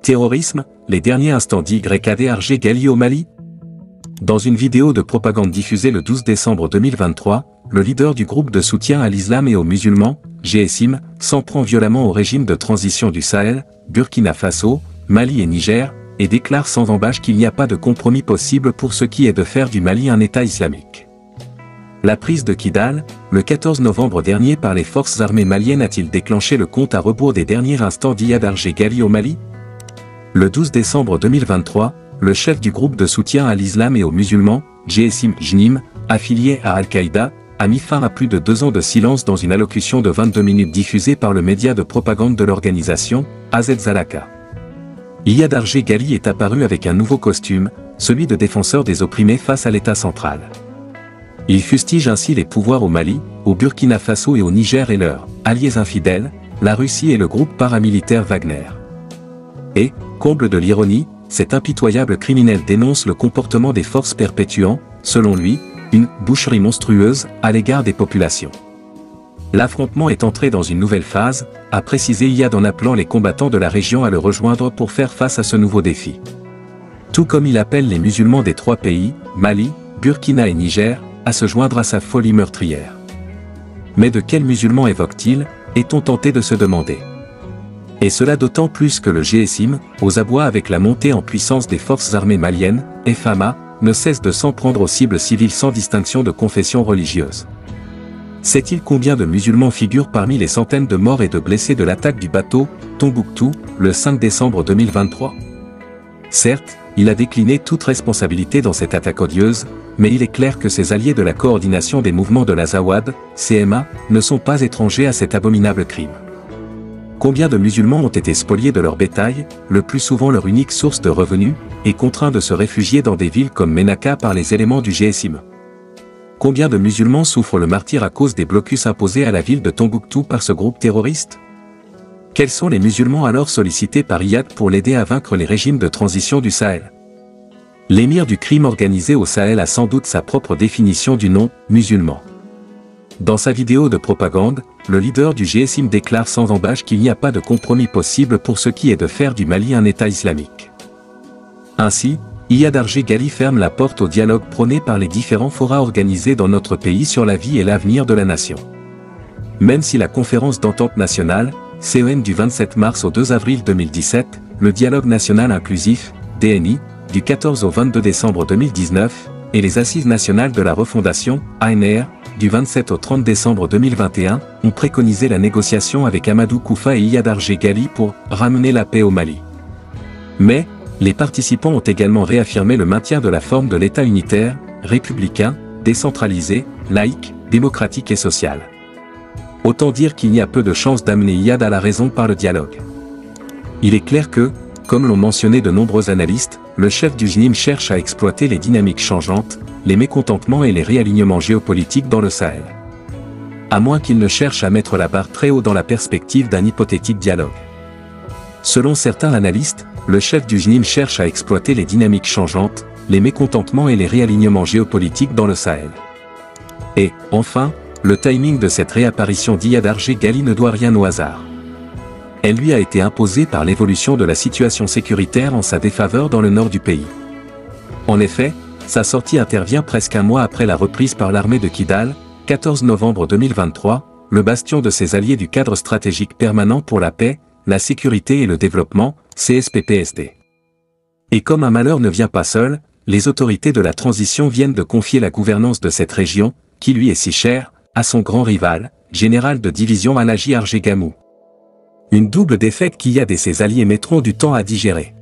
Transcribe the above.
Terrorisme, les derniers instants d'YAD Arjé Ghali au Mali. Dans une vidéo de propagande diffusée le 12 décembre 2023, le leader du groupe de soutien à l'islam et aux musulmans, GSIM, s'en prend violemment au régime de transition du Sahel, Burkina Faso, Mali et Niger, et déclare sans embâche qu'il n'y a pas de compromis possible pour ce qui est de faire du Mali un État islamique. La prise de Kidal, le 14 novembre dernier par les forces armées maliennes a-t-il déclenché le compte à rebours des derniers instants d'Iyad Arjé Ghali au Mali? Le 12 décembre 2023, le chef du groupe de soutien à l'islam et aux musulmans, GSIM JNIM, affilié à Al-Qaïda, a mis fin à plus de 2 ans de silence dans une allocution de 22 minutes diffusée par le média de propagande de l'organisation, AZ Zalaka. Iyad Arjé Ghali est apparu avec un nouveau costume, celui de défenseur des opprimés face à l'État central. Il fustige ainsi les pouvoirs au Mali, au Burkina Faso et au Niger et leurs alliés infidèles, la Russie et le groupe paramilitaire Wagner. Et, comble de l'ironie, cet impitoyable criminel dénonce le comportement des forces perpétuant, selon lui, une boucherie monstrueuse à l'égard des populations. L'affrontement est entré dans une nouvelle phase, a précisé Iyad en appelant les combattants de la région à le rejoindre pour faire face à ce nouveau défi. Tout comme il appelle les musulmans des 3 pays, Mali, Burkina et Niger, à se joindre à sa folie meurtrière. Mais de quels musulmans évoque-t-il, est-on tenté de se demander. Et cela d'autant plus que le GSIM, aux abois avec la montée en puissance des forces armées maliennes, FAMA, ne cesse de s'en prendre aux cibles civiles sans distinction de confession religieuse. Sait-il combien de musulmans figurent parmi les centaines de morts et de blessés de l'attaque du bateau Tombouctou, le 5 décembre 2023? Certes, il a décliné toute responsabilité dans cette attaque odieuse, mais il est clair que ses alliés de la coordination des mouvements de l'Azawad, CMA, ne sont pas étrangers à cet abominable crime. Combien de musulmans ont été spoliés de leur bétail, le plus souvent leur unique source de revenus, et contraints de se réfugier dans des villes comme Ménaka par les éléments du GSIM? Combien de musulmans souffrent le martyre à cause des blocus imposés à la ville de Tombouctou par ce groupe terroriste? Quels sont les musulmans alors sollicités par Iyad pour l'aider à vaincre les régimes de transition du Sahel? L'émir du crime organisé au Sahel a sans doute sa propre définition du nom « musulman ». Dans sa vidéo de propagande, le leader du GSIM déclare sans embâche qu'il n'y a pas de compromis possible pour ce qui est de faire du Mali un État islamique. Ainsi, Iyad Arjé Ghali ferme la porte au dialogue prôné par les différents forats organisés dans notre pays sur la vie et l'avenir de la nation. Même si la conférence d'entente nationale, CEN du 27 mars au 2 avril 2017, le dialogue national inclusif, DNI, du 14 au 22 décembre 2019, et les assises nationales de la refondation, ANR, du 27 au 30 décembre 2021, ont préconisé la négociation avec Amadou Koufa et Iyad Arjé Ghali pour ramener la paix au Mali. Mais, les participants ont également réaffirmé le maintien de la forme de l'État unitaire, républicain, décentralisé, laïque, démocratique et social. Autant dire qu'il y a peu de chances d'amener Iyad à la raison par le dialogue. Il est clair que, comme l'ont mentionné de nombreux analystes, le chef du JNIM cherche à exploiter les dynamiques changeantes, les mécontentements et les réalignements géopolitiques dans le Sahel. À moins qu'il ne cherche à mettre la barre très haut dans la perspective d'un hypothétique dialogue. Selon certains analystes, le chef du JNIM cherche à exploiter les dynamiques changeantes, les mécontentements et les réalignements géopolitiques dans le Sahel. Et, enfin, le timing de cette réapparition d'Iyad Arjé Ghali ne doit rien au hasard. Elle lui a été imposée par l'évolution de la situation sécuritaire en sa défaveur dans le nord du pays. En effet, sa sortie intervient presque un mois après la reprise par l'armée de Kidal, 14 novembre 2023, le bastion de ses alliés du cadre stratégique permanent pour la paix, la sécurité et le développement, CSPPSD. Et comme un malheur ne vient pas seul, les autorités de la transition viennent de confier la gouvernance de cette région, qui lui est si chère, à son grand rival, général de division Alaji Arjé Gamou. Une double défaite qu'Iyad et ses alliés mettront du temps à digérer.